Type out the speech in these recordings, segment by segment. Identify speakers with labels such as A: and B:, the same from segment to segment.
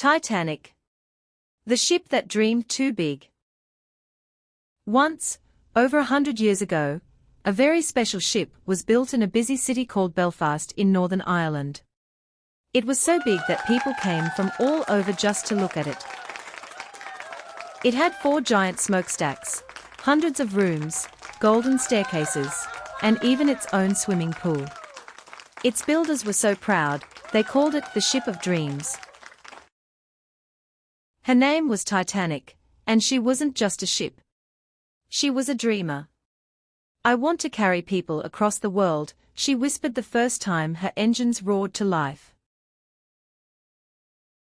A: Titanic. The ship that dreamed too big. Once, over 100 years ago, a very special ship was built in a busy city called Belfast in Northern Ireland. It was so big that people came from all over just to look at it. It had 4 giant smokestacks, hundreds of rooms, golden staircases, and even its own swimming pool. Its builders were so proud, they called it the Ship of Dreams. Her name was Titanic, and she wasn't just a ship. She was a dreamer. "I want to carry people across the world," she whispered the first time her engines roared to life.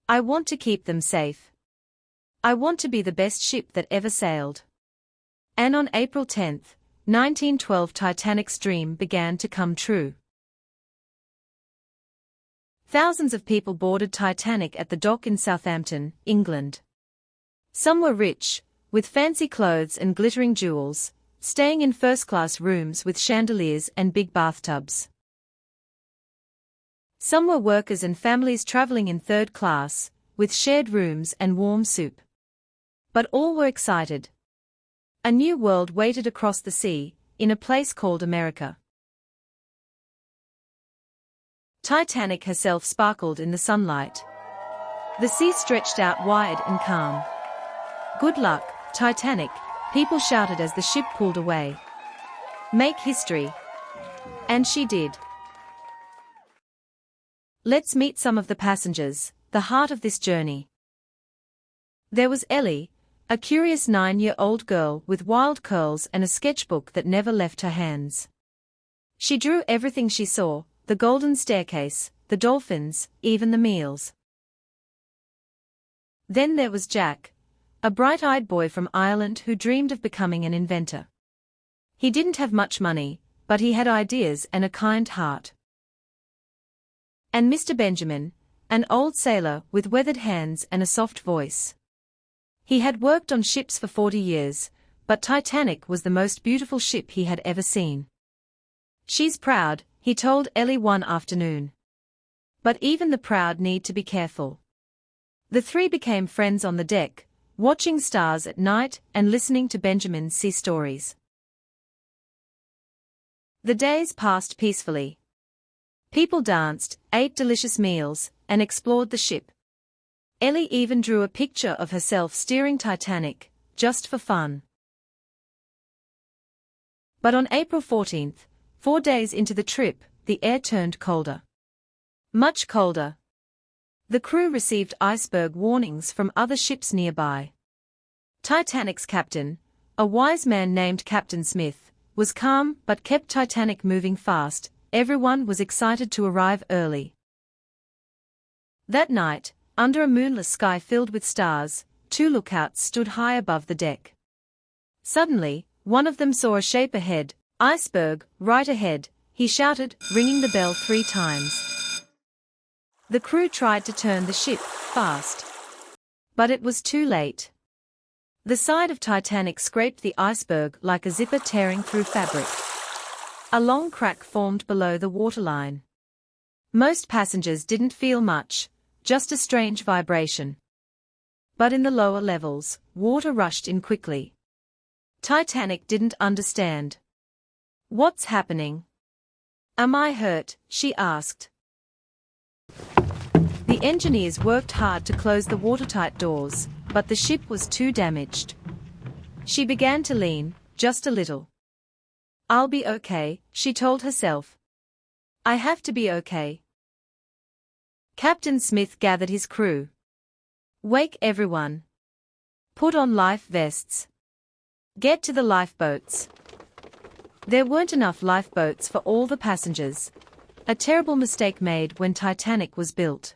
A: "I want to keep them safe. I want to be the best ship that ever sailed." And on April 10, 1912, Titanic's dream began to come true. Thousands of people boarded Titanic at the dock in Southampton, England. Some were rich, with fancy clothes and glittering jewels, staying in first-class rooms with chandeliers and big bathtubs. Some were workers and families traveling in third class, with shared rooms and warm soup. But all were excited. A new world waited across the sea, in a place called America. Titanic herself sparkled in the sunlight. The sea stretched out wide and calm. "Good luck, Titanic," people shouted as the ship pulled away. "Make history." And she did. Let's meet some of the passengers, the heart of this journey. There was Ellie, a curious 9-year-old girl with wild curls and a sketchbook that never left her hands. She drew everything she saw: the golden staircase, the dolphins, even the meals. Then there was Jack, a bright-eyed boy from Ireland who dreamed of becoming an inventor. He didn't have much money, but he had ideas and a kind heart. And Mr. Benjamin, an old sailor with weathered hands and a soft voice. He had worked on ships for 40 years, but Titanic was the most beautiful ship he had ever seen. "She's proud," he told Ellie one afternoon. "But even the proud need to be careful." The three became friends on the deck, watching stars at night and listening to Benjamin's sea stories. The days passed peacefully. People danced, ate delicious meals, and explored the ship. Ellie even drew a picture of herself steering Titanic, just for fun. But on April 14, 4 days into the trip, the air turned colder. Much colder. The crew received iceberg warnings from other ships nearby. Titanic's captain, a wise man named Captain Smith, was calm but kept Titanic moving fast. Everyone was excited to arrive early. That night, under a moonless sky filled with stars, 2 lookouts stood high above the deck. Suddenly, one of them saw a shape ahead. "Iceberg, right ahead," he shouted, ringing the bell 3 times. The crew tried to turn the ship fast. But it was too late. The side of Titanic scraped the iceberg like a zipper tearing through fabric. A long crack formed below the waterline. Most passengers didn't feel much, just a strange vibration. But in the lower levels, water rushed in quickly. Titanic didn't understand. "What's happening? Am I hurt?" she asked. The engineers worked hard to close the watertight doors, but the ship was too damaged. She began to lean, just a little. "I'll be okay," she told herself. "I have to be okay." Captain Smith gathered his crew. "Wake everyone. Put on life vests. Get to the lifeboats." There weren't enough lifeboats for all the passengers. A terrible mistake made when Titanic was built.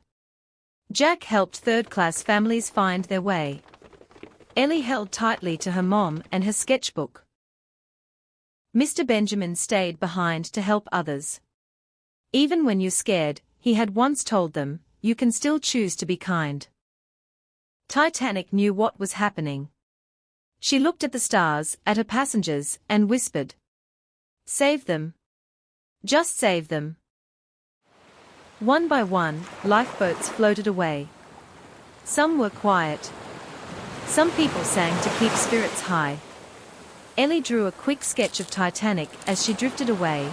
A: Jack helped third-class families find their way. Ellie held tightly to her mom and her sketchbook. Mr. Benjamin stayed behind to help others. "Even when you're scared," he had once told them, "you can still choose to be kind." Titanic knew what was happening. She looked at the stars, at her passengers, and whispered, "Save them. Just save them." One by one, lifeboats floated away. Some were quiet. Some people sang to keep spirits high. Ellie drew a quick sketch of Titanic as she drifted away,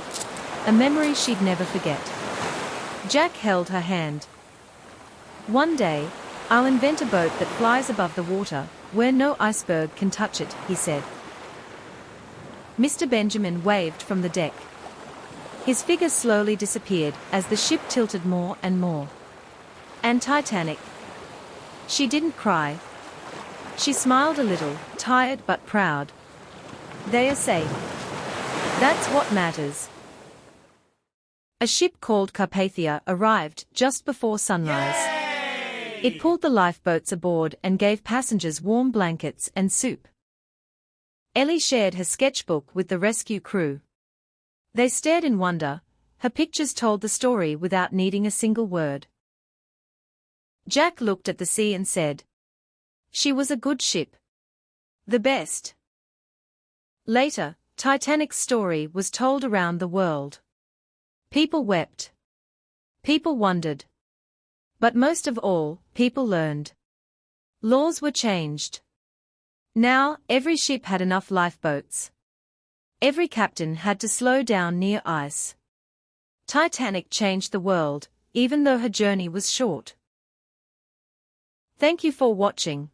A: a memory she'd never forget. Jack held her hand. "One day, I'll invent a boat that flies above the water, where no iceberg can touch it," he said. Mr. Benjamin waved from the deck. His figure slowly disappeared as the ship tilted more and more. And Titanic? She didn't cry. She smiled a little, tired but proud. "They are safe. That's what matters." A ship called Carpathia arrived just before sunrise.
B: Yay!
A: It pulled the lifeboats aboard and gave passengers warm blankets and soup. Ellie shared her sketchbook with the rescue crew. They stared in wonder. Her pictures told the story without needing a single word. Jack looked at the sea and said, "She was a good ship. The best." Later, Titanic's story was told around the world. People wept. People wondered. But most of all, people learned. Laws were changed. Now, every ship had enough lifeboats. Every captain had to slow down near ice. Titanic changed the world, even though her journey was short. Thank you for watching.